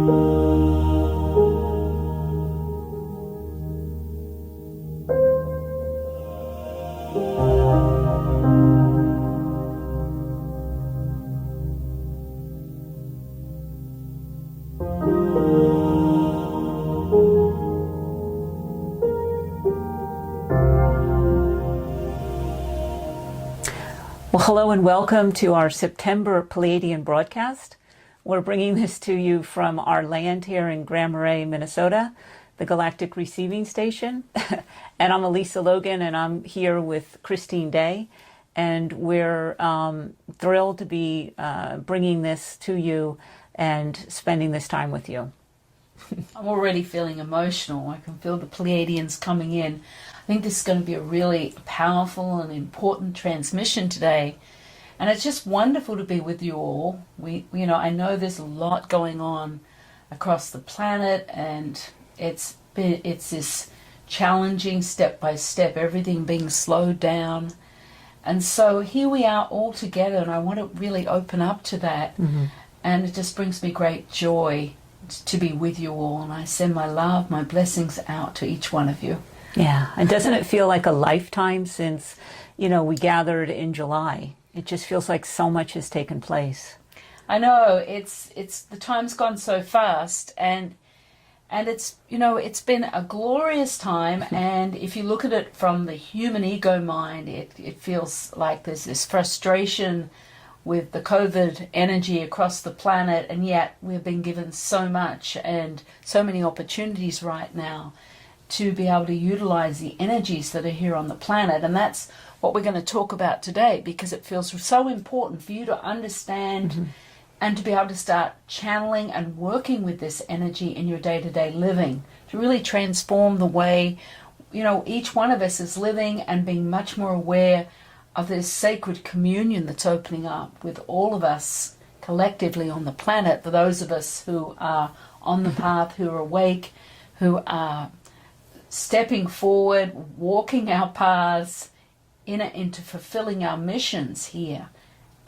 Well, hello and welcome to our September Pleiadian broadcast. We're bringing this to you from our land here in Grand Marais, Minnesota, the Galactic Receiving Station. And I'm Elisa Logan, and I'm here with Christine Day. And we're thrilled to be bringing this to you and spending this time with you. I'm already feeling emotional. I can feel the Pleiadians coming in. I think this is going to be a really powerful and important transmission today. And it's just wonderful to be with you all. I know there's a lot going on across the planet, and it's this challenging step by step, everything being slowed down. And so here we are all together, and I want to really open up to that. Mm-hmm. And it just brings me great joy to be with you all. And I send my love, my blessings out to each one of you. Yeah, and doesn't it feel like a lifetime since, we gathered in July? It just feels like so much has taken place. I know, it's the time's gone so fast, and it's been a glorious time. And if you look at it from the human ego mind, it feels like there's this frustration with the COVID energy across the planet, and yet we've been given so much and so many opportunities right now to be able to utilize the energies that are here on the planet. And that's what we're going to talk about today, because it feels so important for you to understand mm-hmm. and to be able to start channeling and working with this energy in your day-to-day living, to really transform the way, each one of us is living, and being much more aware of this sacred communion that's opening up with all of us collectively on the planet, for those of us who are on the path, who are awake, who are stepping forward, walking our paths into fulfilling our missions here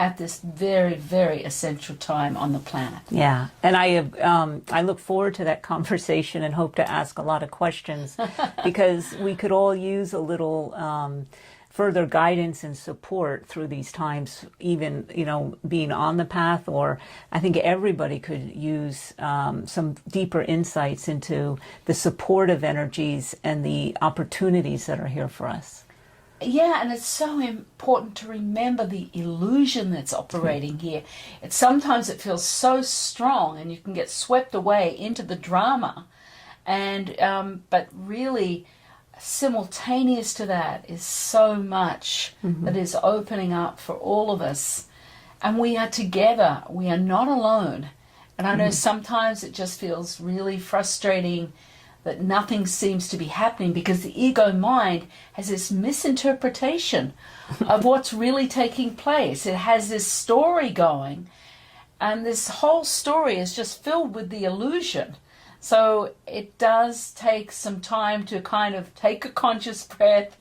at this very, very essential time on the planet. Yeah, and I look forward to that conversation and hope to ask a lot of questions because we could all use a little further guidance and support through these times, even, being on the path, or I think everybody could use some deeper insights into the supportive energies and the opportunities that are here for us. Yeah, and it's so important to remember the illusion that's operating here. Sometimes it feels so strong, and you can get swept away into the drama, and but really, simultaneous to that is so much mm-hmm. that is opening up for all of us, and we are together. We are not alone. And I know mm-hmm. sometimes it just feels really frustrating that nothing seems to be happening, because the ego mind has this misinterpretation of what's really taking place. It has this story going, and this whole story is just filled with the illusion. So it does take some time to kind of take a conscious breath,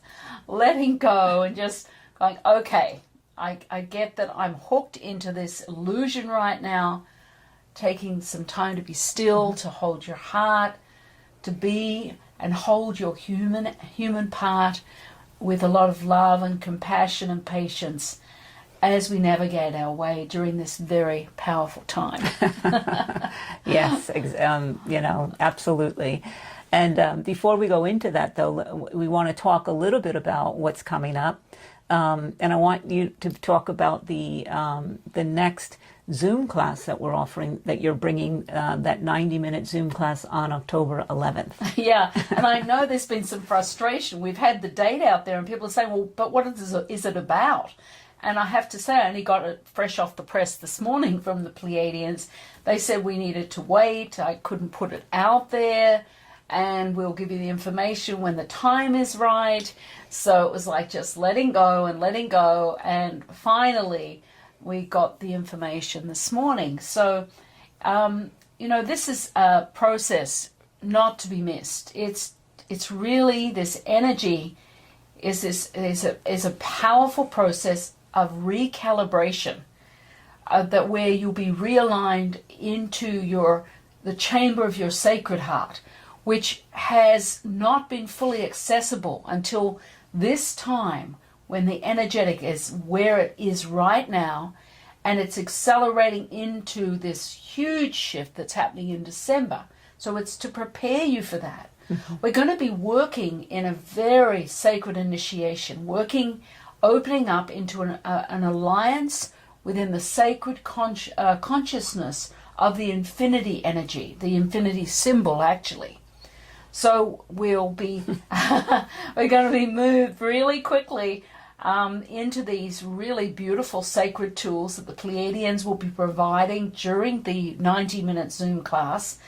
letting go, and just going, okay, I get that I'm hooked into this illusion right now, taking some time to be still, to hold your heart, to be and hold your human part with a lot of love and compassion and patience as we navigate our way during this very powerful time. Yes, absolutely. And before we go into that, though, we want to talk a little bit about what's coming up. And I want you to talk about the next Zoom class that we're offering, that you're bringing, that 90-minute Zoom class on October 11th. Yeah, and I know there's been some frustration. We've had the date out there, and people are saying, well, but what is it about? And I have to say, I only got it fresh off the press this morning from the Pleiadians. They said we needed to wait. I couldn't put it out there, and we'll give you the information when the time is right. So it was like just letting go, and finally we got the information this morning. So, this is a process not to be missed. It's really, this energy is a powerful process of recalibration, that where you'll be realigned into your the chamber of your sacred heart, which has not been fully accessible until this time, when the energetic is where it is right now, and it's accelerating into this huge shift that's happening in December. So it's to prepare you for that. We're going to be working in a very sacred initiation, opening up into an alliance within the sacred consciousness of the infinity energy, the infinity symbol, actually. So we're going to be moved really quickly into these really beautiful sacred tools that the Pleiadians will be providing during the 90-minute Zoom class,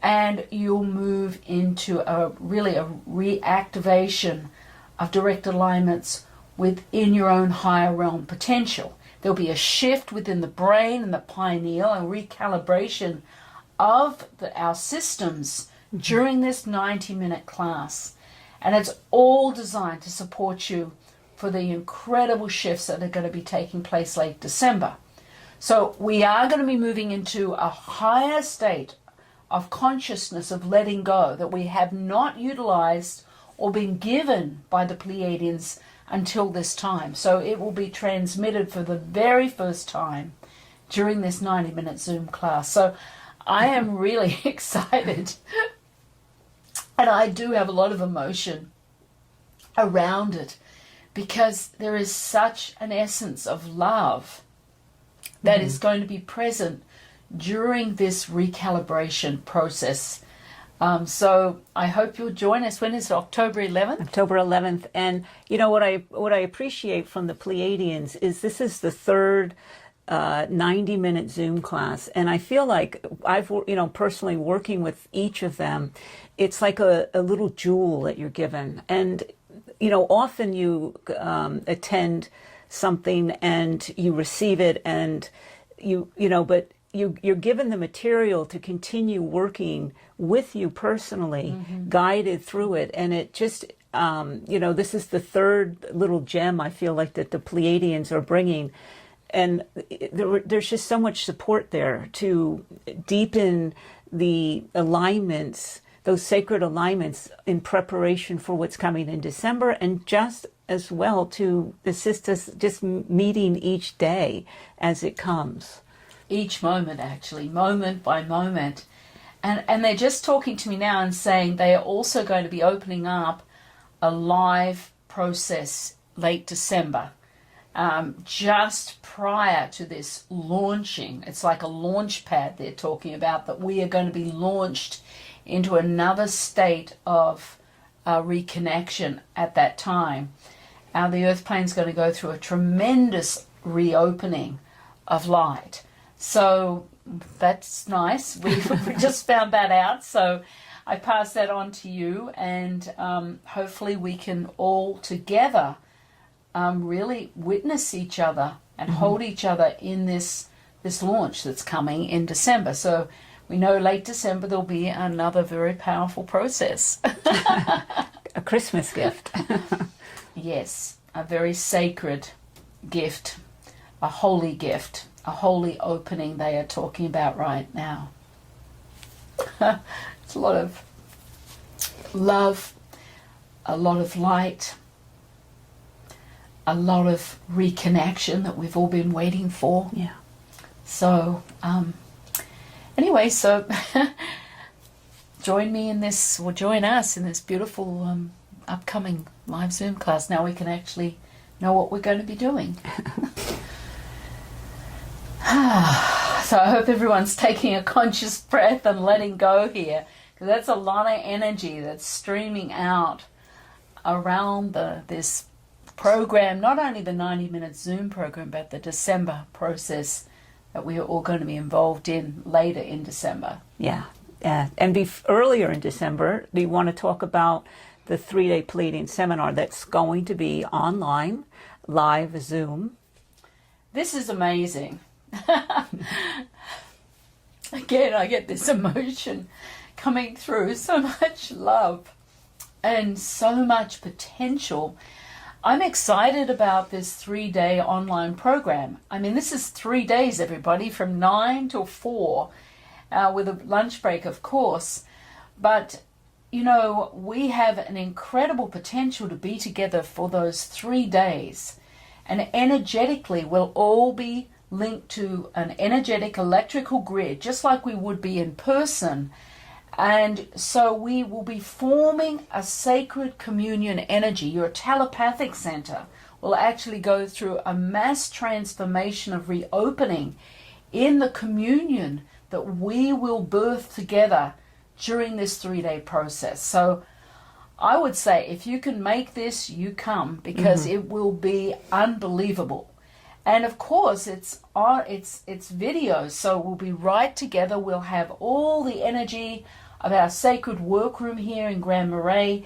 and you'll move into a reactivation of direct alignments within your own higher realm potential. There'll be a shift within the brain and the pineal, and recalibration of our systems during this 90-minute class. And it's all designed to support you for the incredible shifts that are going to be taking place late December. So we are going to be moving into a higher state of consciousness, of letting go, that we have not utilized or been given by the Pleiadians until this time. So it will be transmitted for the very first time during this 90-minute Zoom class. So I am really excited. And I do have a lot of emotion around it, because there is such an essence of love that is going to be present during this recalibration process. So I hope you'll join us. When is it? October 11th? October 11th. And you know what I appreciate from the Pleiadians is this is the third 90-minute Zoom class, and I feel like I've personally working with each of them, it's like a little jewel that you're given. And often you attend something and you receive it, and but you're given the material to continue working with you personally, guided through it. And it just, this is the third little gem I feel like that the Pleiadians are bringing. And there's just so much support there to deepen the alignments, those sacred alignments, in preparation for what's coming in December, and just as well to assist us just meeting each day as it comes. Each moment, actually, moment by moment. And they're just talking to me now and saying they are also going to be opening up a live process late December, just prior to this launching. It's like a launch pad they're talking about, that we are going to be launched into another state of reconnection at that time. The earth plane's going to go through a tremendous reopening of light. So that's nice. We just found that out. So I pass that on to you, and hopefully we can all together really witness each other and hold each other in this launch that's coming in December. So we know late December there'll be another very powerful process. A Christmas gift. Yes, a very sacred gift, a holy gift, a holy opening they are talking about right now. It's a lot of love, a lot of light, a lot of reconnection that we've all been waiting for. Yeah. So, anyway, so join me in this, or join us in this beautiful upcoming live Zoom class. Now we can actually know what we're going to be doing. So I hope everyone's taking a conscious breath and letting go here, because that's a lot of energy that's streaming out around this program, not only the 90-minute Zoom program, but the December process that we are all going to be involved in later in December. Yeah. And earlier in December, do you want to talk about the 3-day Pleiadian seminar that's going to be online, live Zoom? This is amazing. Again, I get this emotion coming through, so much love and so much potential. I'm excited about this 3-day online program. I mean, this is 3 days, everybody, from 9 till 4. with a lunch break, of course. But, you know, we have an incredible potential to be together for those 3 days. And energetically, we'll all be linked to an energetic electrical grid, just like we would be in person. And so we will be forming a sacred communion energy. Your telepathic center will actually go through a mass transformation of reopening in the communion that we will birth together during this 3-day process. So I would say if you can make this, you come, because it will be unbelievable. And of course, it's videos, so we'll be right together. We'll have all the energy of our sacred workroom here in Grand Marais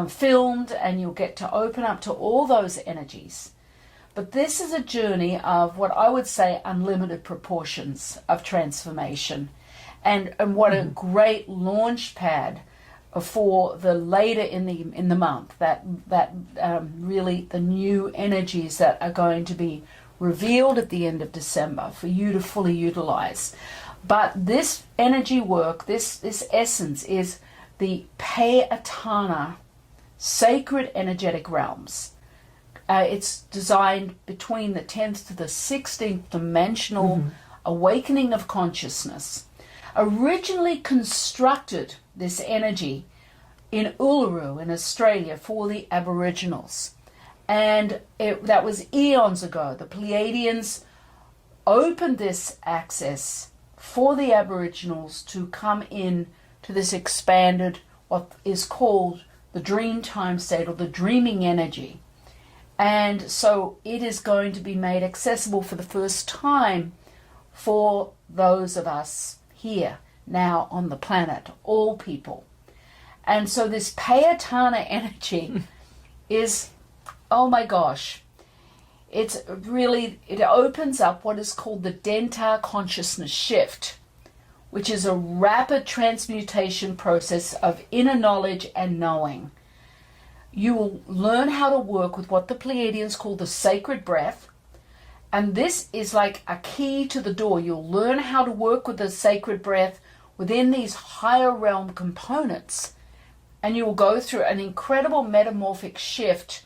filmed, and you'll get to open up to all those energies. But this is a journey of what I would say unlimited proportions of transformation, and what a great launch pad for the later in the month, that really the new energies that are going to be revealed at the end of December for you to fully utilize. But this energy work, this essence, is the Pleiadiana sacred energetic realms. It's designed between the 10th to the 16th dimensional awakening of consciousness. Originally constructed this energy in Uluru in Australia for the Aboriginals. And that was eons ago. The Pleiadians opened this access for the Aboriginals to come in to this expanded, what is called the dream time state, or the dreaming energy. And so it is going to be made accessible for the first time for those of us here now on the planet, all people. And so this Pleiadiana energy is, oh my gosh, it opens up what is called the Dentar consciousness shift, which is a rapid transmutation process of inner knowledge and knowing. You will learn how to work with what the Pleiadians call the sacred breath. And this is like a key to the door. You'll learn how to work with the sacred breath within these higher realm components. And you will go through an incredible metamorphic shift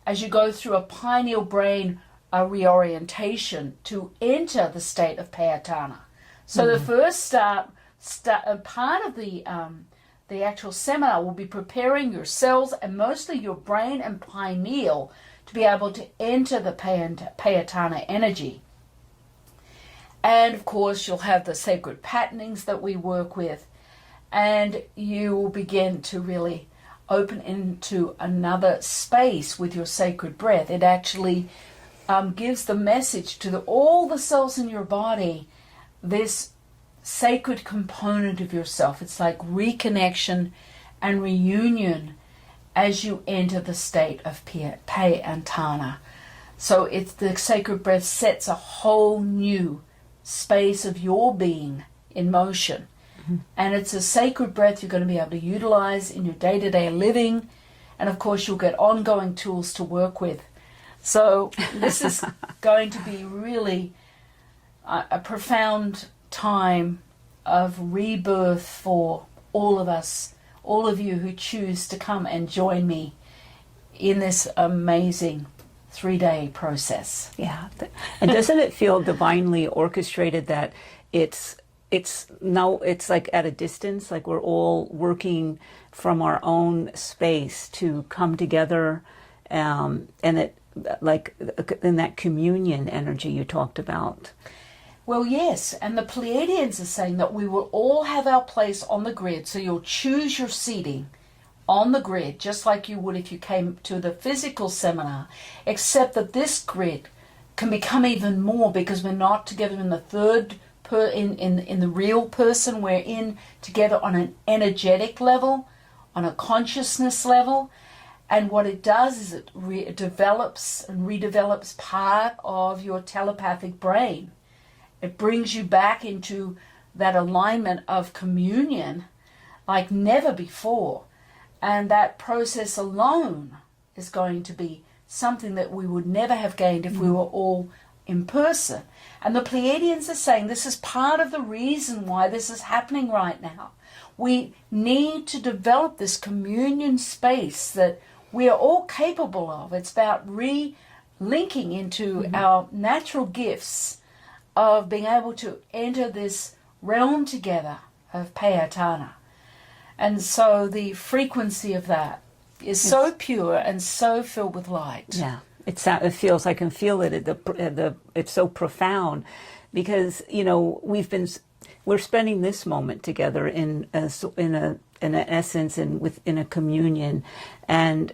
as you go through a pineal brain reorientation to enter the state of Pleiadiana. So the first part of the actual seminar will be preparing your cells and mostly your brain and pineal to be able to enter the Pleiadiana energy. And of course, you'll have the sacred patternings that we work with, and you will begin to really open into another space with your sacred breath. It actually gives the message to all the cells in your body, this sacred component of yourself. It's like reconnection and reunion as you enter the state of Pleiadiana. So it's the sacred breath sets a whole new space of your being in motion. And it's a sacred breath you're going to be able to utilize in your day-to-day living. And of course, you'll get ongoing tools to work with. So this is going to be really a profound time of rebirth for all of us, all of you who choose to come and join me in this amazing 3-day process. Yeah. And doesn't it feel divinely orchestrated that it's like at a distance, like we're all working from our own space to come together, and it, like in that communion energy you talked about. Well, yes, and the Pleiadians are saying that we will all have our place on the grid, so you'll choose your seating on the grid, just like you would if you came to the physical seminar, except that this grid can become even more because we're not together in the third in the real person. We're in together on an energetic level, on a consciousness level, and what it does is it develops and redevelops part of your telepathic brain. It brings you back into that alignment of communion like never before, and that process alone is going to be something that we would never have gained if we were all in person. And the Pleiadians are saying this is part of the reason why this is happening right now. We need to develop this communion space that we are all capable of. It's about linking into our natural gifts of being able to enter this realm together of Pleiadiana. And so the frequency of that is so pure and so filled with light. Yeah, it feels, I can feel it. It's so profound because, you know, we're spending this moment together in an essence and within a communion, and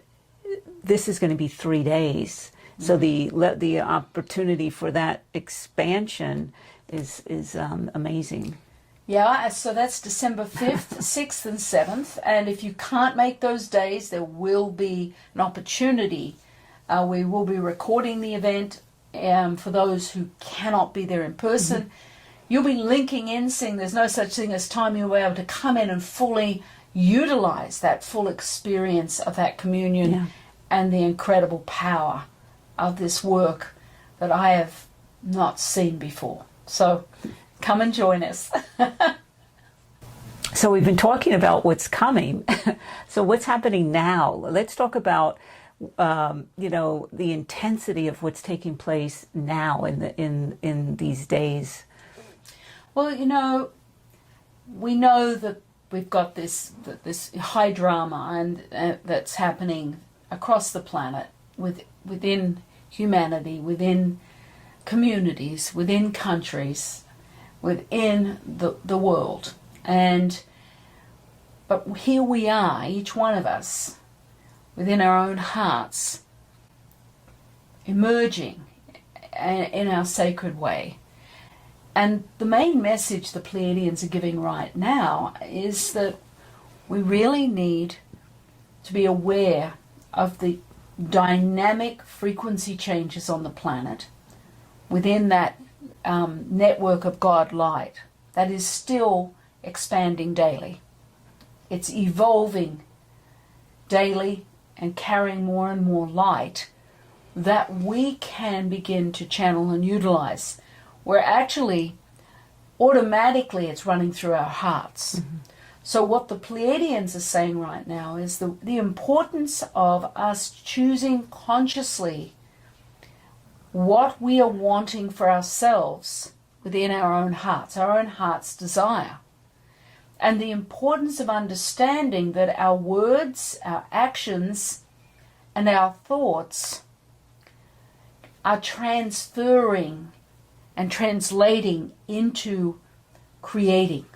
this is going to be 3 days. So the opportunity for that expansion is amazing. Yeah, so that's December 5th, 6th and 7th. And if you can't make those days, there will be an opportunity. We will be recording the event for those who cannot be there in person. You'll be linking in, seeing there's no such thing as time. You'll be able to come in and fully utilize that full experience of that communion and the incredible power of this work that I have not seen before. So come and join us. So we've been talking about what's coming. So what's happening now? Let's talk about you know, the intensity of what's taking place now in these days. Well, you know, we know that we've got this high drama and that's happening across the planet within humanity, within communities, within countries, within the world. But here we are, each one of us, within our own hearts, emerging in our sacred way. And the main message the Pleiadians are giving right now is that we really need to be aware of the dynamic frequency changes on the planet within that network of God light that is still expanding daily. It's evolving daily and carrying more and more light that we can begin to channel and utilize, where actually automatically it's running through our hearts. So what the Pleiadians are saying right now is the importance of us choosing consciously what we are wanting for ourselves within our own heart's desire. And the importance of understanding that our words, our actions, and our thoughts are transferring and translating into creating,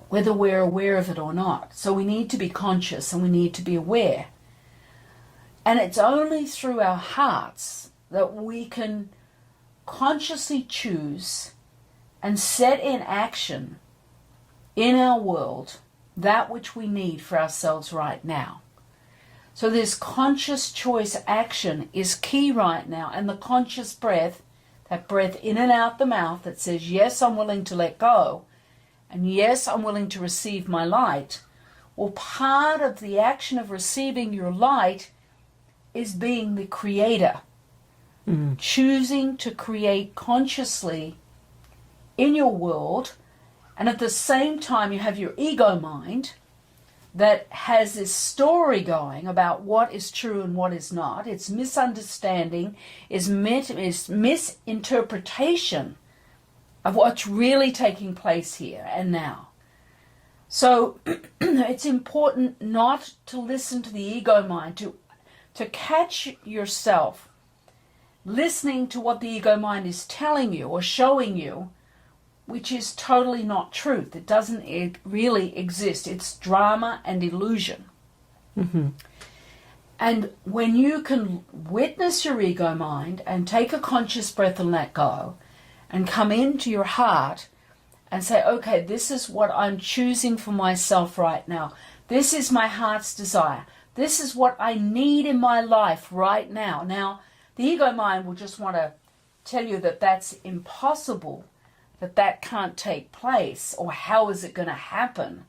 whether we're aware of it or not. So we need to be conscious and we need to be aware. And it's only through our hearts that we can consciously choose and set in action in our world that which we need for ourselves right now. So this conscious choice action is key right now, and the conscious breath, that breath in and out the mouth that says, yes, I'm willing to let go, and yes, I'm willing to receive my light. Well, part of the action of receiving your light is being the creator, choosing to create consciously in your world. And at the same time, you have your ego mind that has this story going about what is true and what is not. It's misunderstanding, is misinterpretation of what's really taking place here and now. So it's important not to listen to the ego mind, to catch yourself listening to what the ego mind is telling you or showing you, which is totally not truth. It doesn't really exist. It's drama and illusion. And when you can witness your ego mind and take a conscious breath and let go and come into your heart and say, okay, this is what I'm choosing for myself right now. This is my heart's desire. This is what I need in my life right now. Now, the ego mind will just want to tell you that that's impossible, that can't take place, or how is it going to happen?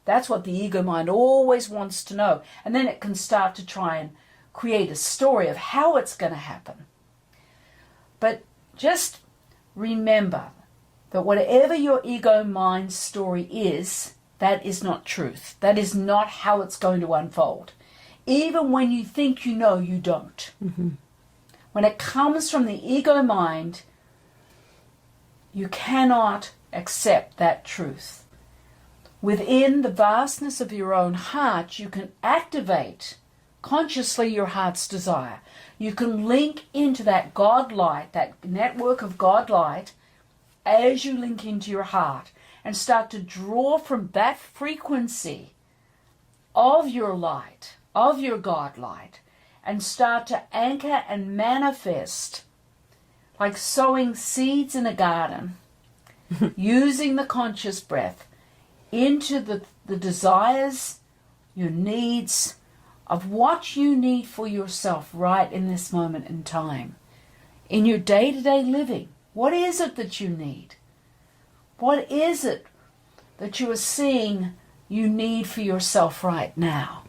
That's what the ego mind always wants to know. And then it can start to try and create a story of how it's going to happen. But just remember that whatever your ego mind story is, that is not truth. That is not how it's going to unfold. Even when you think you know, you don't. Mm-hmm. When it comes from the ego mind, you cannot accept that truth. Within the vastness of your own heart, you can activate consciously your heart's desire. You can link into that God light, that network of God light, as you link into your heart and start to draw from that frequency of your light, of your God light, and start to anchor and manifest like sowing seeds in a garden, using the conscious breath into the desires, your needs, of what you need for yourself right in this moment in time. In your day-to-day living, what is it that you need? What is it that you are seeing you need for yourself right now?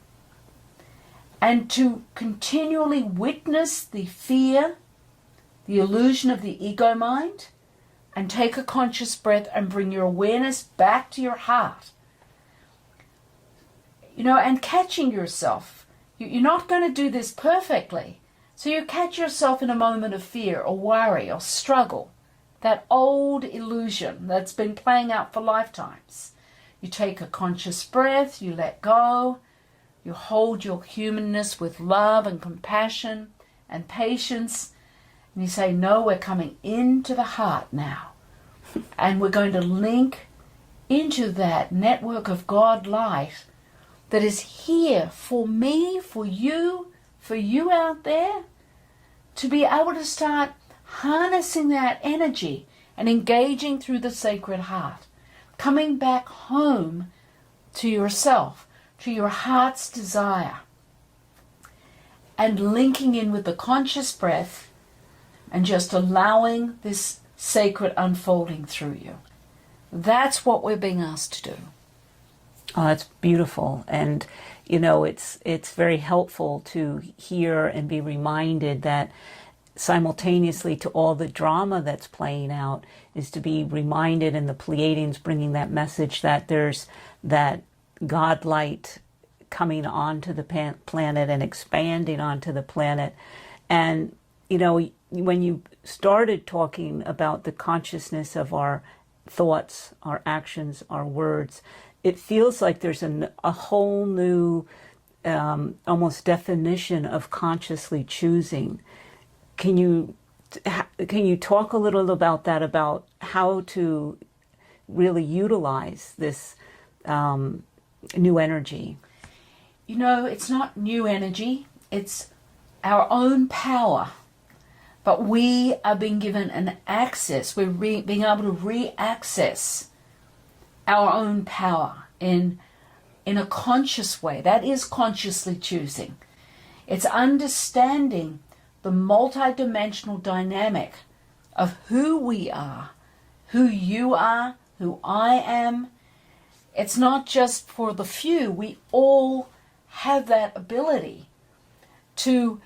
And to continually witness the fear, the illusion of the ego mind, and take a conscious breath and bring your awareness back to your heart. And catching yourself. You're not going to do this perfectly. So you catch yourself in a moment of fear or worry or struggle. That old illusion that's been playing out for lifetimes. You take a conscious breath, you let go, you hold your humanness with love and compassion and patience, and you say, no, we're coming into the heart now. And we're going to link into that network of God light that is here for me, for you out there, to be able to start harnessing that energy and engaging through the sacred heart, coming back home to yourself, to your heart's desire, and linking in with the conscious breath and just allowing this sacred unfolding through you. That's what we're being asked to do. Oh, that's beautiful. And, it's very helpful to hear and be reminded that simultaneously to all the drama that's playing out is to be reminded, and the Pleiadians bringing that message that there's that God light coming onto the planet and expanding onto the planet. And, when you started talking about the consciousness of our thoughts, our actions, our words, it feels like there's a whole new almost definition of consciously choosing. Can you talk a little about that, about how to really utilize this new energy? It's not new energy, it's our own power. But we are being given an access, we're being able to re-access our own power in a conscious way. That is consciously choosing. It's understanding the multidimensional dynamic of who we are, who you are, who I am. It's not just for the few. We all have that ability to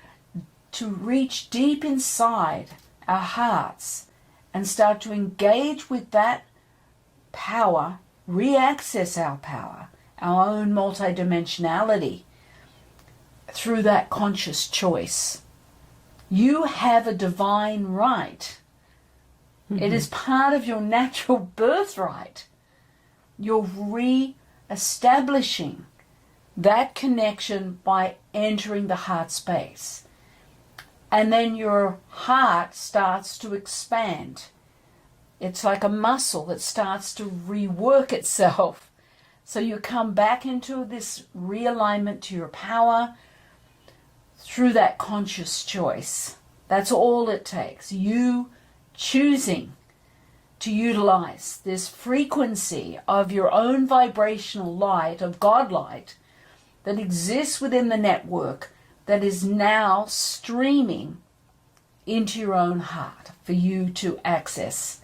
reach deep inside our hearts and start to engage with that power, re-access our power, our own multidimensionality through that conscious choice. You have a divine right. Mm-hmm. It is part of your natural birthright. You're re-establishing that connection by entering the heart space. And then your heart starts to expand. It's like a muscle that starts to rework itself. So you come back into this realignment to your power through that conscious choice. That's all it takes. You choosing to utilize this frequency of your own vibrational light, of God light, that exists within the network, that is now streaming into your own heart for you to access.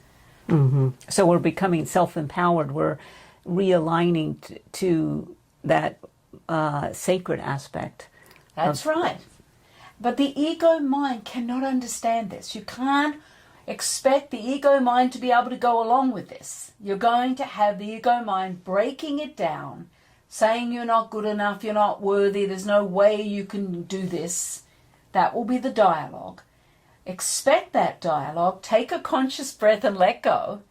Mm-hmm. So we're becoming self-empowered. We're realigning to that sacred aspect. That's right. But the ego mind cannot understand this. You can't expect the ego mind to be able to go along with this. You're going to have the ego mind breaking it down, saying you're not good enough, you're not worthy, there's no way you can do this. That will be the dialogue. Expect that dialogue, take a conscious breath and let go,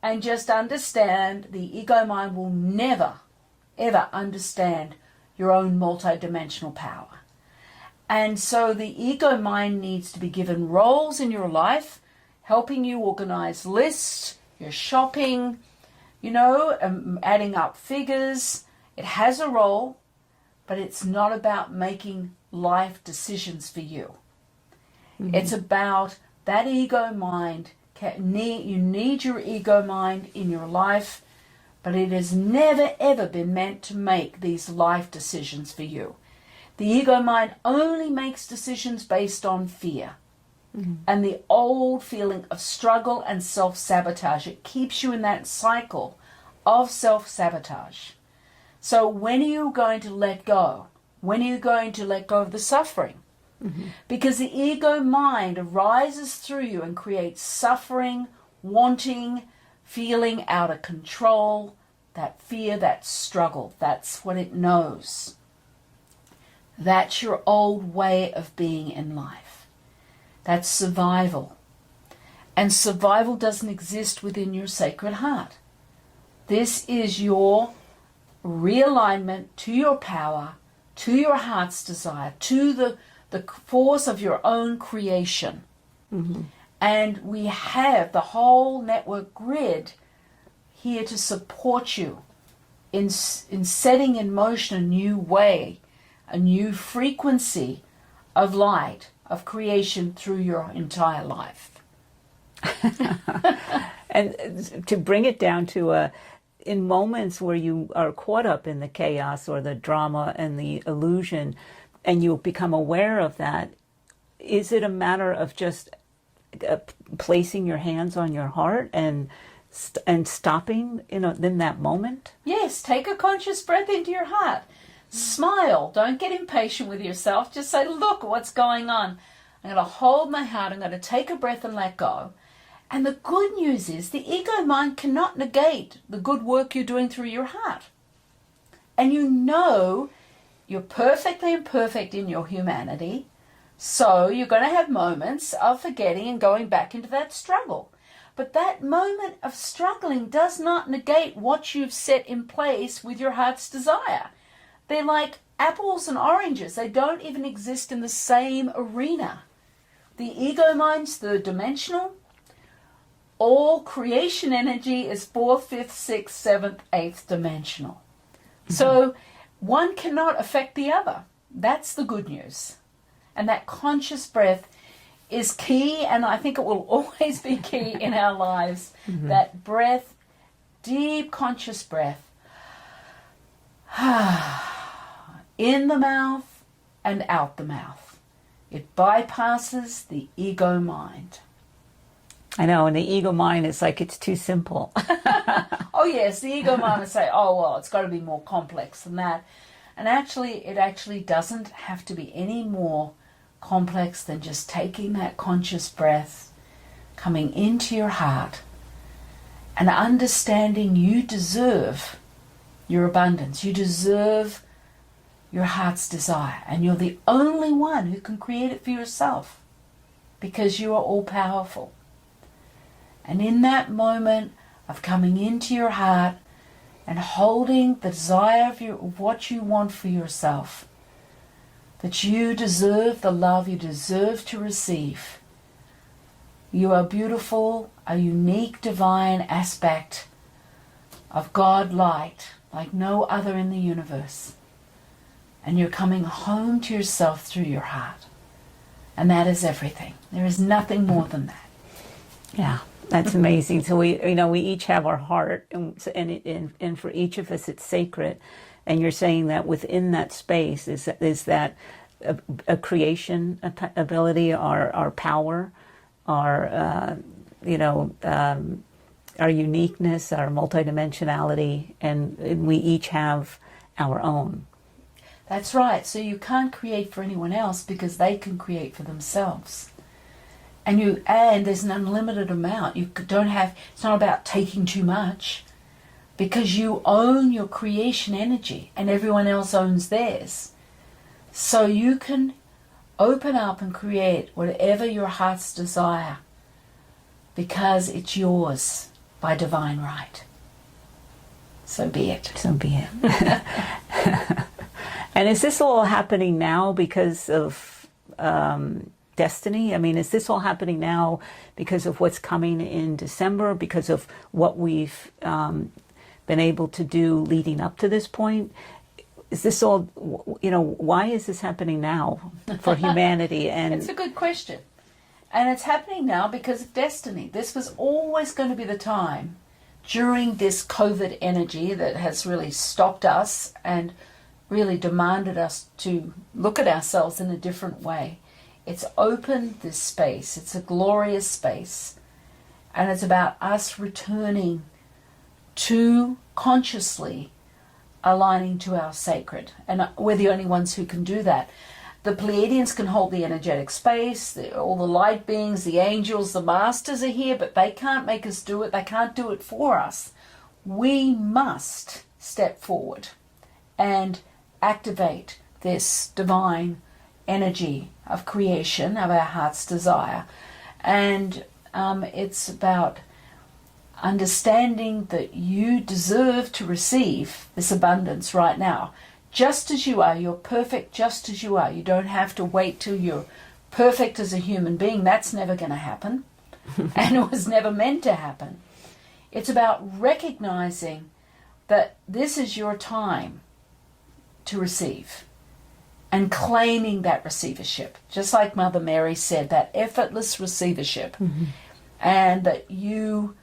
and just understand the ego mind will never, ever understand your own multidimensional power. And so the ego mind needs to be given roles in your life, helping you organize lists, your shopping, adding up figures. It has a role, but it's not about making life decisions for you. Mm-hmm. It's about that ego mind. You need your ego mind in your life, but it has never ever been meant to make these life decisions for you. The ego mind only makes decisions based on fear. Mm-hmm. And the old feeling of struggle and self-sabotage. It keeps you in that cycle of self-sabotage. So when are you going to let go? When are you going to let go of the suffering? Mm-hmm. Because the ego mind arises through you and creates suffering, wanting, feeling out of control, that fear, that struggle. That's what it knows. That's your old way of being in life. That's survival. And survival doesn't exist within your sacred heart. This is your realignment to your power, to your heart's desire, to the force of your own creation. Mm-hmm. And we have the whole network grid here to support you in setting in motion a new way, a new frequency of light, of creation through your entire life. And to bring it down to in moments where you are caught up in the chaos or the drama and the illusion, and you become aware of that, is it a matter of just placing your hands on your heart and stopping in that moment? Yes, take a conscious breath into your heart. Smile. Don't get impatient with yourself. Just say, look, what's going on? I'm going to hold my heart. I'm going to take a breath and let go. And the good news is the ego mind cannot negate the good work you're doing through your heart. And you're perfectly imperfect in your humanity. So you're going to have moments of forgetting and going back into that struggle. But that moment of struggling does not negate what you've set in place with your heart's desire. They're like apples and oranges. They don't even exist in the same arena. The ego mind's third dimensional. All creation energy is 4th, 5th, 6th, 7th, 8th dimensional. Mm-hmm. So one cannot affect the other. That's the good news. And that conscious breath is key, and I think it will always be key in our lives. Mm-hmm. That breath, deep conscious breath. In the mouth and out the mouth. It bypasses the ego mind. I know, and the ego mind is like it's too simple. Oh yes, the ego mind will say, oh well, it's got to be more complex than that. And it actually doesn't have to be any more complex than just taking that conscious breath, coming into your heart, and understanding you deserve your abundance. You deserve your heart's desire, and you're the only one who can create it for yourself, because you are all powerful. And in that moment of coming into your heart and holding the desire of what you want for yourself, that you deserve the love you deserve to receive. You are beautiful, a unique divine aspect of God light, like no other in the universe. And you're coming home to yourself through your heart. And that is everything. There is nothing more than that. Yeah, that's amazing. So we each have our heart, and for each of us it's sacred. And you're saying that within that space is that a creation ability, our power, our uniqueness, our multidimensionality, and we each have our own. That's right. So you can't create for anyone else because they can create for themselves. and there's an unlimited amount. You don't have, it's not about taking too much, because you own your creation energy and everyone else owns theirs. So you can open up and create whatever your heart's desire, because it's yours by divine right. So be it. So be it. And is this all happening now because of destiny? I mean, is this all happening now because of what's coming in December, because of what we've been able to do leading up to this point? Is this all, why is this happening now for humanity? And it's a good question. And it's happening now because of destiny. This was always going to be the time during this COVID energy that has really stopped us and really demanded us to look at ourselves in a different way. It's opened this space. It's a glorious space. And it's about us returning to consciously aligning to our sacred. And we're the only ones who can do that. The Pleiadians can hold the energetic space. All the light beings, the angels, the masters are here, but they can't make us do it. They can't do it for us. We must step forward and activate this divine energy of creation, of our heart's desire. And it's about understanding that you deserve to receive this abundance right now. Just as you are, you're perfect just as you are. You don't have to wait till you're perfect as a human being. That's never going to happen. And it was never meant to happen. It's about recognizing that this is your time to receive and claiming that receivership. Just like Mother Mary said, that effortless receivership. Mm-hmm. And that you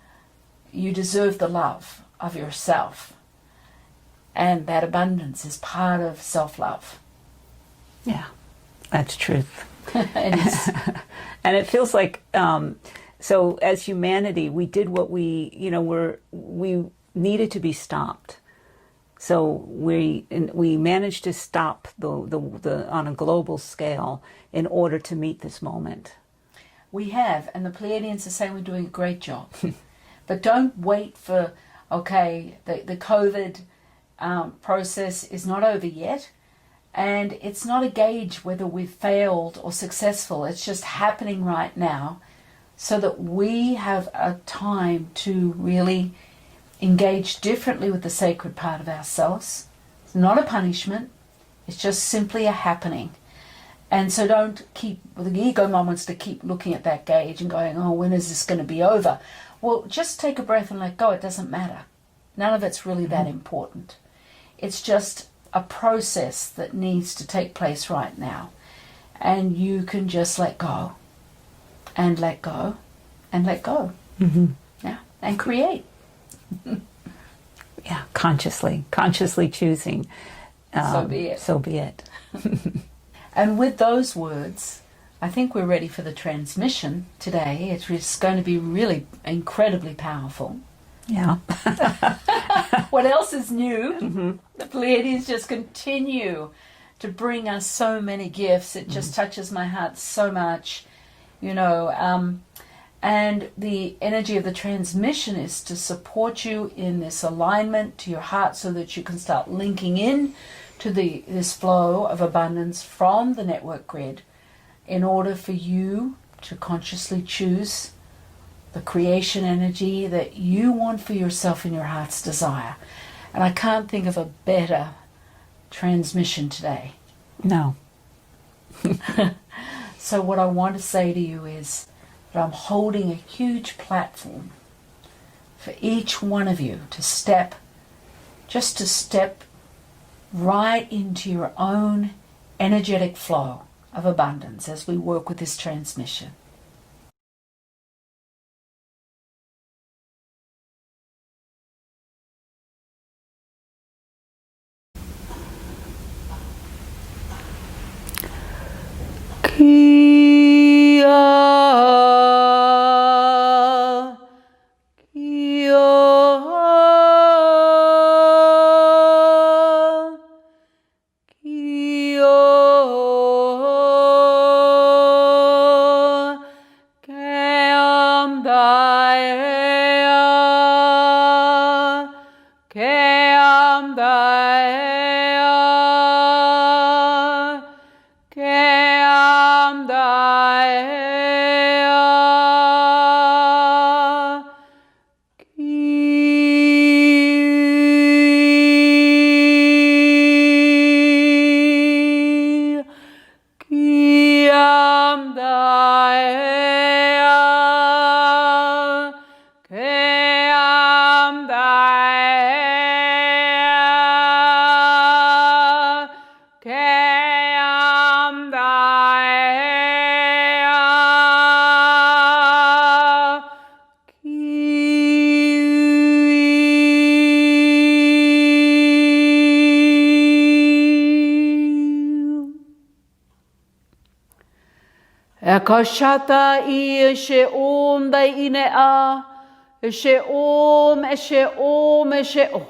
deserve the love of yourself. And that abundance is part of self-love. Yeah, that's truth. It is. And it feels like, so as humanity, we did what we needed to be stopped. So we managed to stop the on a global scale in order to meet this moment. We have, and the Pleiadians are saying we're doing a great job. But don't wait for, the COVID process is not over yet, and it's not a gauge whether we've failed or successful. It's just happening right now, so that we have a time to really engage differently with the sacred part of ourselves. It's not a punishment, it's just simply a happening. And so don't keep, the ego mom wants to keep looking at that gauge and going, oh, when is this going to be over? Well, just take a breath and let go. It doesn't matter. None of it's really that important. It's just a process that needs to take place right now. And you can just let go and let go and let go. Mm-hmm. Yeah, and create. Yeah, consciously choosing. So be it. So be it. And with those words, I think we're ready for the transmission today. It's going to be really incredibly powerful. Yeah. What else is new? Mm-hmm. The Pleiadians just continue to bring us so many gifts. It just touches my heart so much, and the energy of the transmission is to support you in this alignment to your heart, so that you can start linking in to this flow of abundance from the network grid, in order for you to consciously choose the creation energy that you want for yourself in your heart's desire. And I can't think of a better transmission today. No. So what I want to say to you is that I'm holding a huge platform for each one of you to step right into your own energetic flow of abundance as we work with this transmission. Akashata I Eshe Om Dai Ine A Eshe Om Eshe Om Eshe Om.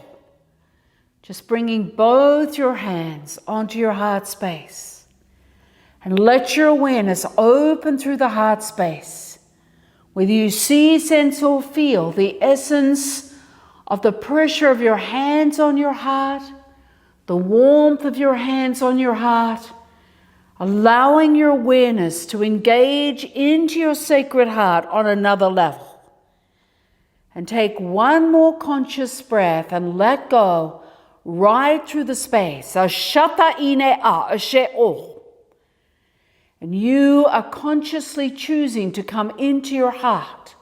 Just bringing both your hands onto your heart space. And let your awareness open through the heart space. Whether you see, sense or feel the essence of the pressure of your hands on your heart, the warmth of your hands on your heart, allowing your awareness to engage into your sacred heart on another level. And take one more conscious breath and let go right through the space. Ashata ine a ashe o. And you are consciously choosing to come into your heart,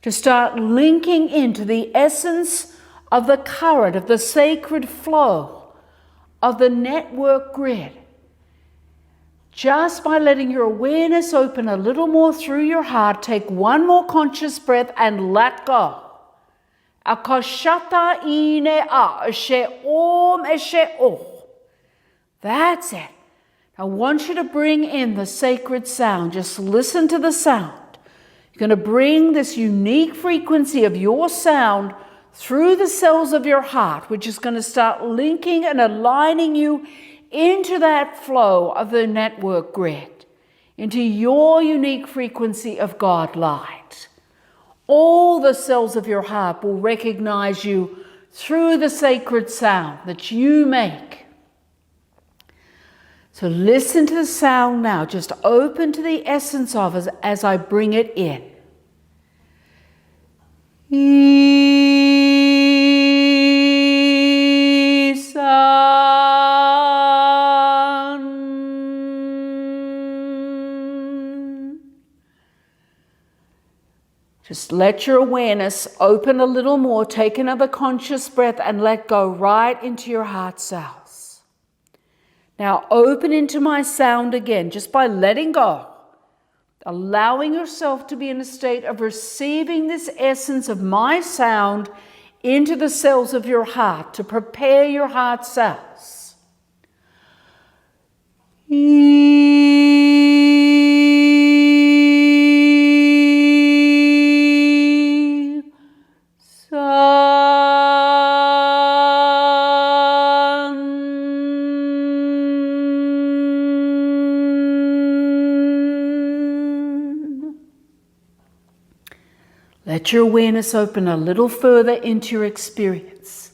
to start linking into the essence of the current, of the sacred flow, of the network grid. Just by letting your awareness open a little more through your heart, take one more conscious breath and let go. Akashata ine a eshe om eshe o. That's it. I want you to bring in the sacred sound. Just listen to the sound. You're going to bring this unique frequency of your sound through the cells of your heart, which is going to start linking and aligning you into that flow of the network grid, into your unique frequency of God light. All the cells of your heart will recognize you through the sacred sound that you make. So listen to the sound now, just open to the essence of it as I bring it in. Just let your awareness open a little more, take another conscious breath and let go right into your heart cells. Now open into my sound again, just by letting go, allowing yourself to be in a state of receiving this essence of my sound into the cells of your heart to prepare your heart cells. Let your awareness open a little further into your experience.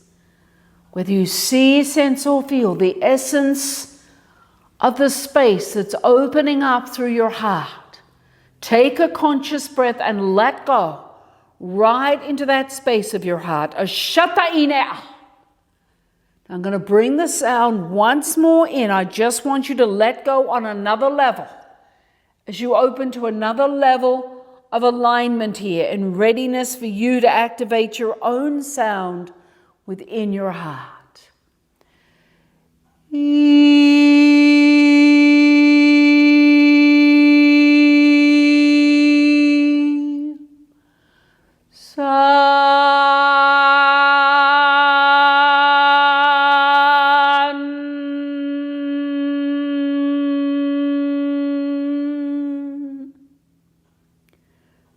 Whether you see, sense or feel the essence of the space that's opening up through your heart. Take a conscious breath and let go right into that space of your heart. Ashata ine. I'm going to bring the sound once more in. I just want you to let go on another level. As you open to another level of alignment here in readiness for you to activate your own sound within your heart.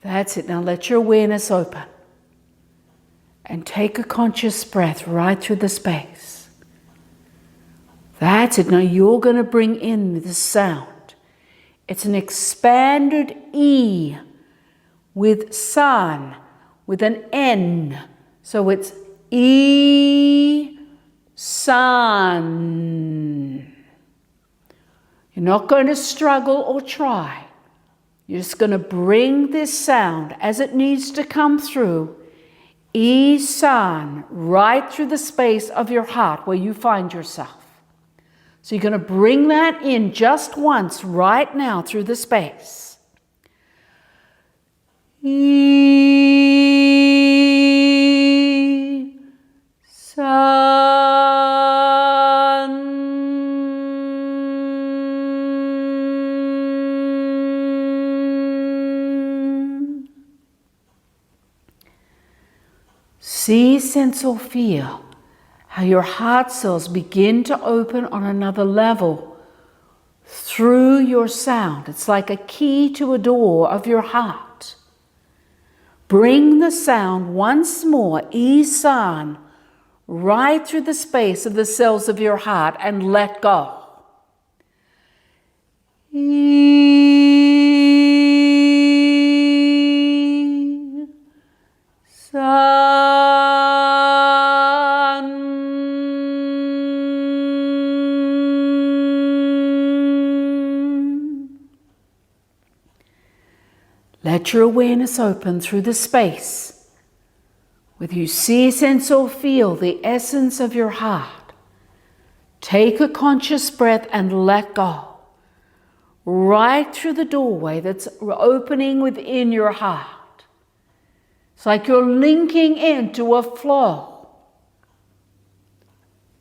That's it. Now let your awareness open and take a conscious breath right through the space. That's it. Now you're going to bring in this sound. It's an expanded E with sun, with an N. So it's San. You're not going to struggle or try. You're just going to bring this sound as it needs to come through, San, right through the space of your heart where you find yourself. So you're going to bring that in just once right now through the space. See, sense, or feel how your heart cells begin to open on another level through your sound. It's like a key to a door of your heart. Bring the sound once more, San, right through the space of the cells of your heart and let go. Let your awareness open through the space. Whether you see, sense, or feel the essence of your heart, take a conscious breath and let go. Right through the doorway that's opening within your heart. It's like you're linking into a flow.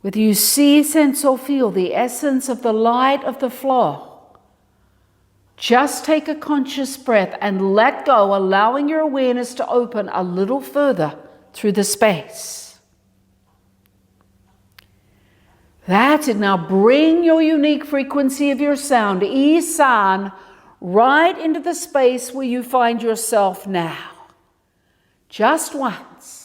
Whether you see, sense, or feel the essence of the light of the flow, just take a conscious breath and let go, allowing your awareness to open a little further through the space. That's it. Now bring your unique frequency of your sound, San, right into the space where you find yourself now. Just once.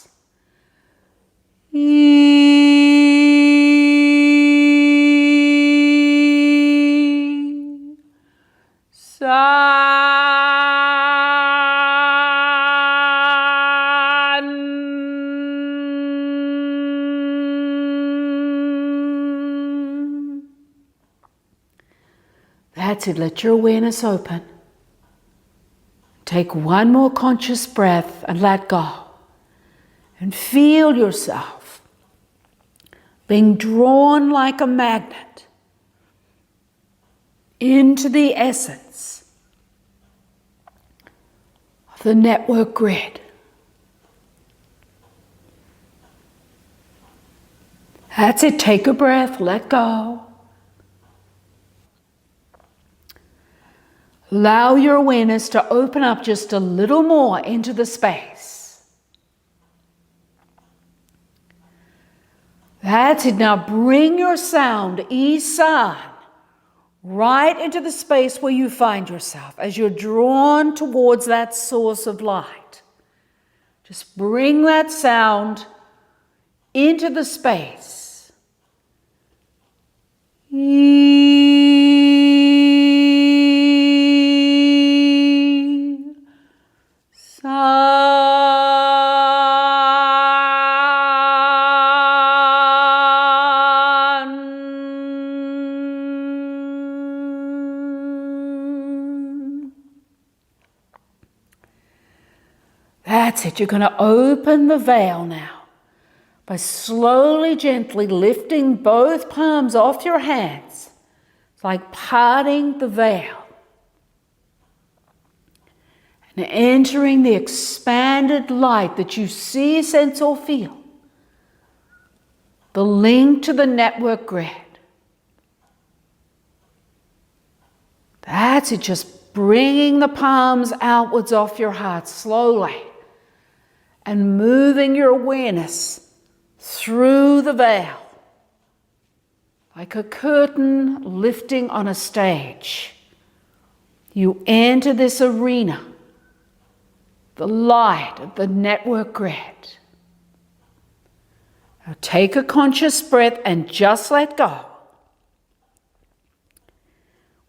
That's it. Let your awareness open. Take one more conscious breath and let go. And feel yourself being drawn like a magnet into the essence of the network grid. That's it. Take a breath, let go. Allow your awareness to open up just a little more into the space. That's it. Now bring your sound, San, right into the space where you find yourself as you're drawn towards that source of light. Just bring that sound into the space. That's it. You're going to open the veil now by slowly, gently lifting both palms off your hands. It's like parting the veil. And entering the expanded light that you see, sense, or feel. The link to the network grid. That's it. Just bringing the palms outwards off your heart slowly. And moving your awareness through the veil. Like a curtain lifting on a stage. You enter this arena. The light of the network grid. Now take a conscious breath and just let go.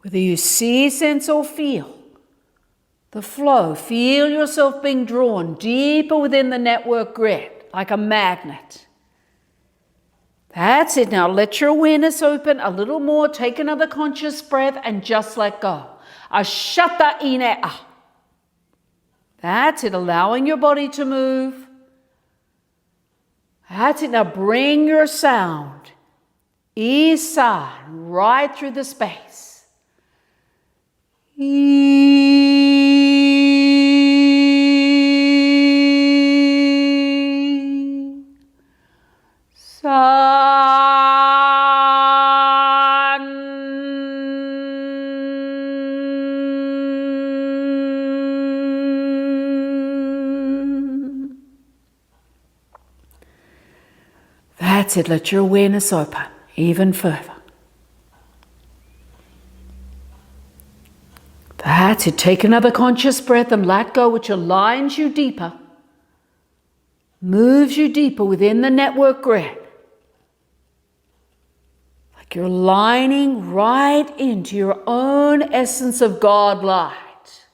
Whether you see, sense, or feel the flow, feel yourself being drawn deeper within the network grid. like a magnet. That's it. Now let your awareness open a little more. Take another conscious breath and just let go. Ashata ine a. That's it. Allowing your body to move. That's it. Now bring your sound, Isa, right through the space. That's it. Let your awareness open even further. That's it. Take another conscious breath and let go, which aligns you deeper, moves you deeper within the network grid. Like you're lining right into your own essence of God light.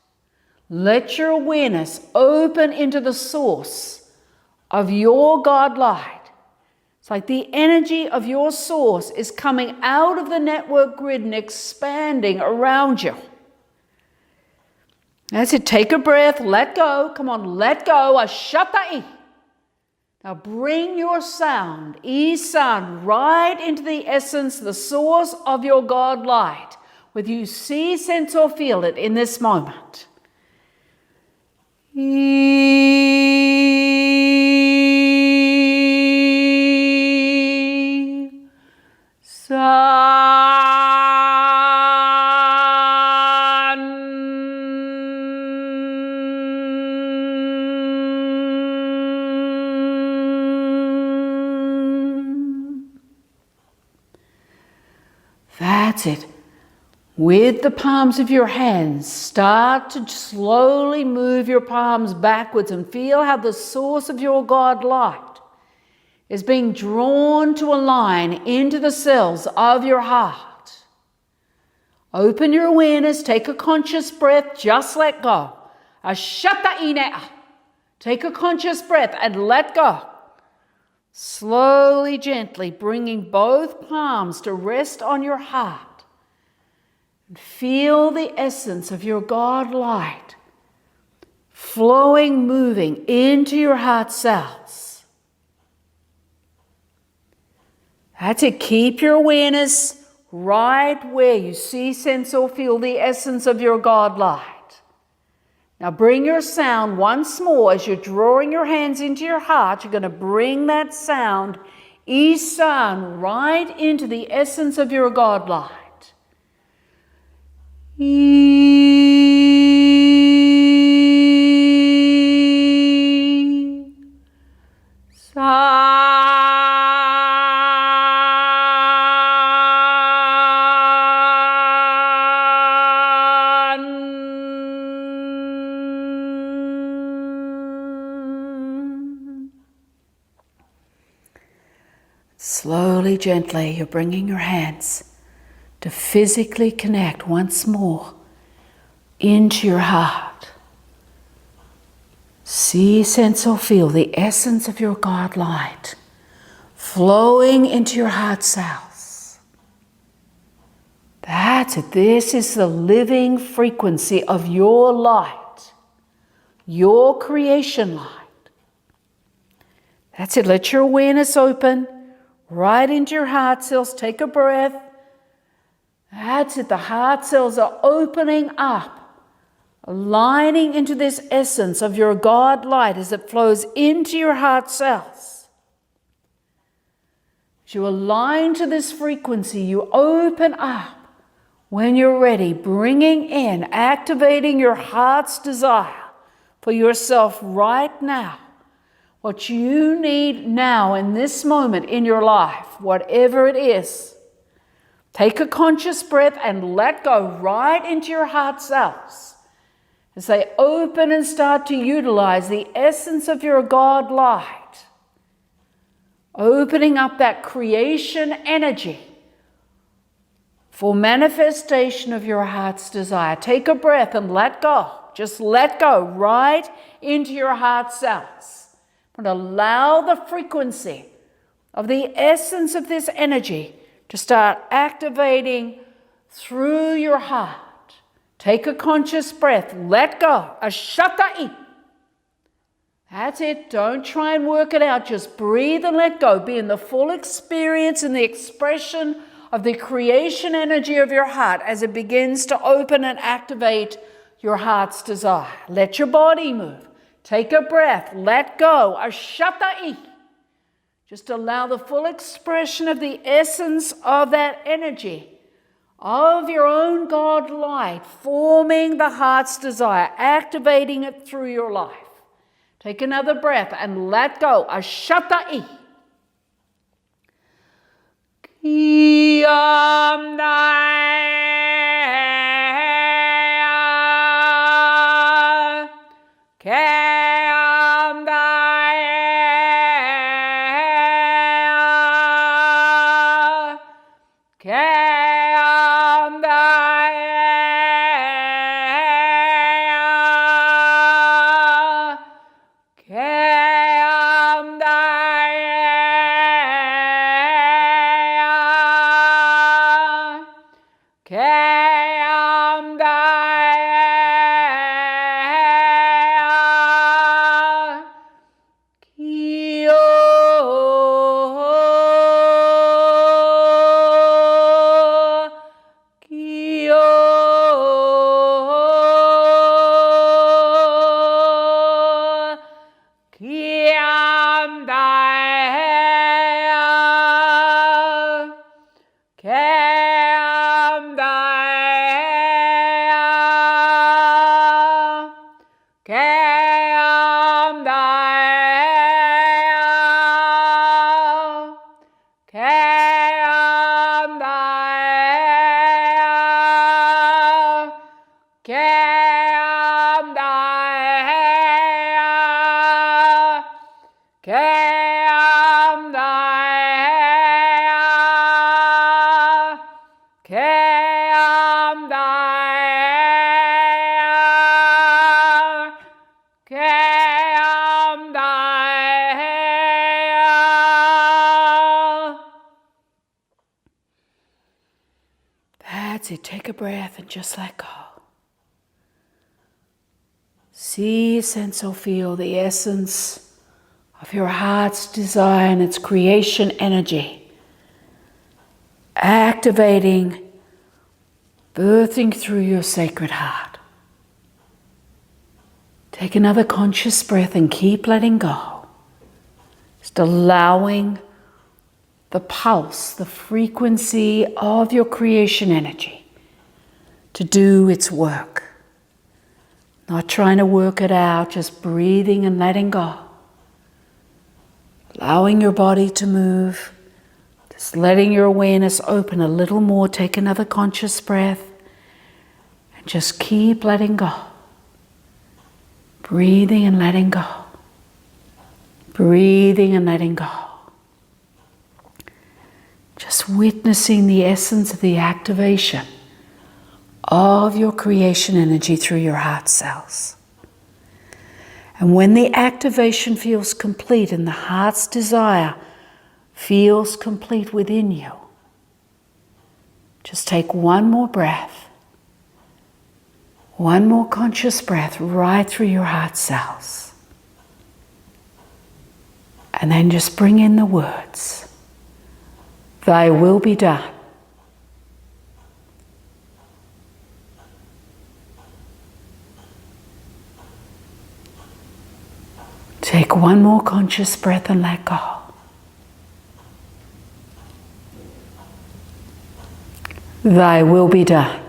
Let your awareness open into the source of your God light. It's like the energy of your source is coming out of the network grid and expanding around you. That's it. Take a breath. Let go. Come on, let go. Ashata'i. Now bring your sound, Isan, right into the essence, the source of your God light, whether you see, sense, or feel it in this moment. That's it. With the palms of your hands, start to slowly move your palms backwards and feel how the source of your God light is being drawn to align into the cells of your heart. Open your awareness, take a conscious breath, just let go. Ashata. Take a conscious breath and let go. Slowly, gently bringing both palms to rest on your heart. And feel the essence of your God light flowing, moving into your heart cells. That's it. Keep your awareness right where you see, sense, or feel the essence of your God light. Now bring your sound once more as you're drawing your hands into your heart. You're going to bring that sound, Isan, right into the essence of your God light. Slowly, gently, you're bringing your hands to physically connect once more into your heart. See, sense, or feel the essence of your God light flowing into your heart cells. That's it. This is the living frequency of your light, your creation light. That's it. Let your awareness open right into your heart cells. Take a breath. That's it. The heart cells are opening up, aligning into this essence of your God light as it flows into your heart cells. As you align to this frequency, you open up when you're ready, bringing in, activating your heart's desire for yourself right now. What you need now in this moment in your life, whatever it is. Take a conscious breath and let go right into your heart cells as they open and start to utilize the essence of your God light. Opening up that creation energy for manifestation of your heart's desire. Take a breath and let go. Just let go right into your heart cells. And allow the frequency of the essence of this energy to start activating through your heart. Take a conscious breath. Let go. Ashatai. That's it. Don't try and work it out. Just breathe and let go. Be in the full experience and the expression of the creation energy of your heart as it begins to open and activate your heart's desire. Let your body move. Take a breath. Let go. Ashatai. Just allow the full expression of the essence of that energy, of your own God light, forming the heart's desire, activating it through your life. Take another breath and let go. Ashatai. That's it. Take a breath and just let go. See, sense, or feel the essence of your heart's desire and its creation energy, activating, birthing through your sacred heart. Take another conscious breath and keep letting go. Just allowing the pulse, the frequency of your creation energy to do its work. Not trying to work it out, just breathing and letting go. Allowing your body to move. Just letting your awareness open a little more. Take another conscious breath and just keep letting go. Breathing and letting go. Breathing and letting go. Just witnessing the essence of the activation of your creation energy through your heart cells. And when the activation feels complete and the heart's desire feels complete within you, just take one more breath, one more conscious breath right through your heart cells. And then just bring in the words, "Thy will be done." Take one more conscious breath and let go. Thy will be done.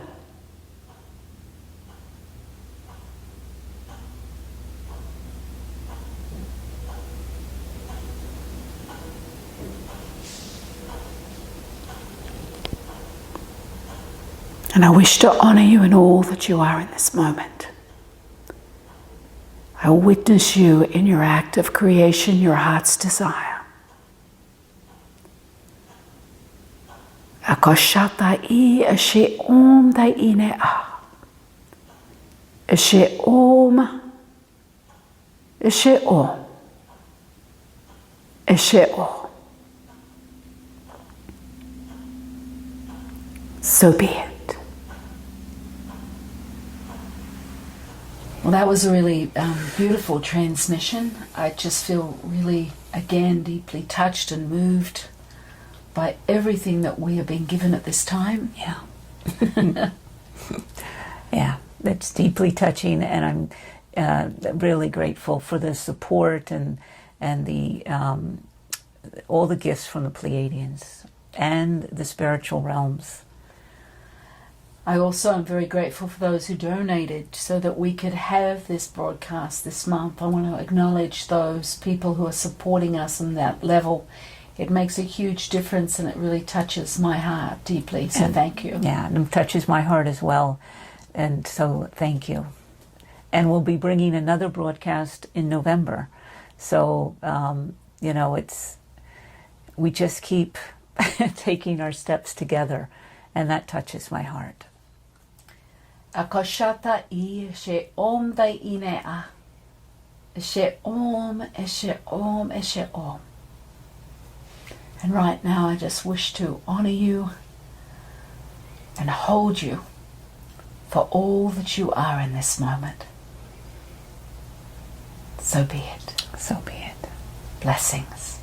And I wish to honor you in all that you are in this moment. I witness you in your act of creation, your heart's desire. Akashata I ashe om dai ine a. Ashe om. Ashe om. eshe o. So be it. Well, that was a really beautiful transmission. I just feel really, again, deeply touched and moved by everything that we have been given at this time. Yeah. Yeah, that's deeply touching, and I'm really grateful for the support and the all the gifts from the Pleiadians and the spiritual realms. I also am very grateful for those who donated so that we could have this broadcast this month. I want to acknowledge those people who are supporting us on that level. It makes a huge difference and it really touches my heart deeply, so thank you. Yeah, and it touches my heart as well, and so thank you. And we'll be bringing another broadcast in November. So, you know, we just keep taking our steps together, and that touches my heart. Akoshata I she om dai inea. She om, she om, she om. And right now I just wish to honor you and hold you for all that you are in this moment. So be it. So be it. Blessings.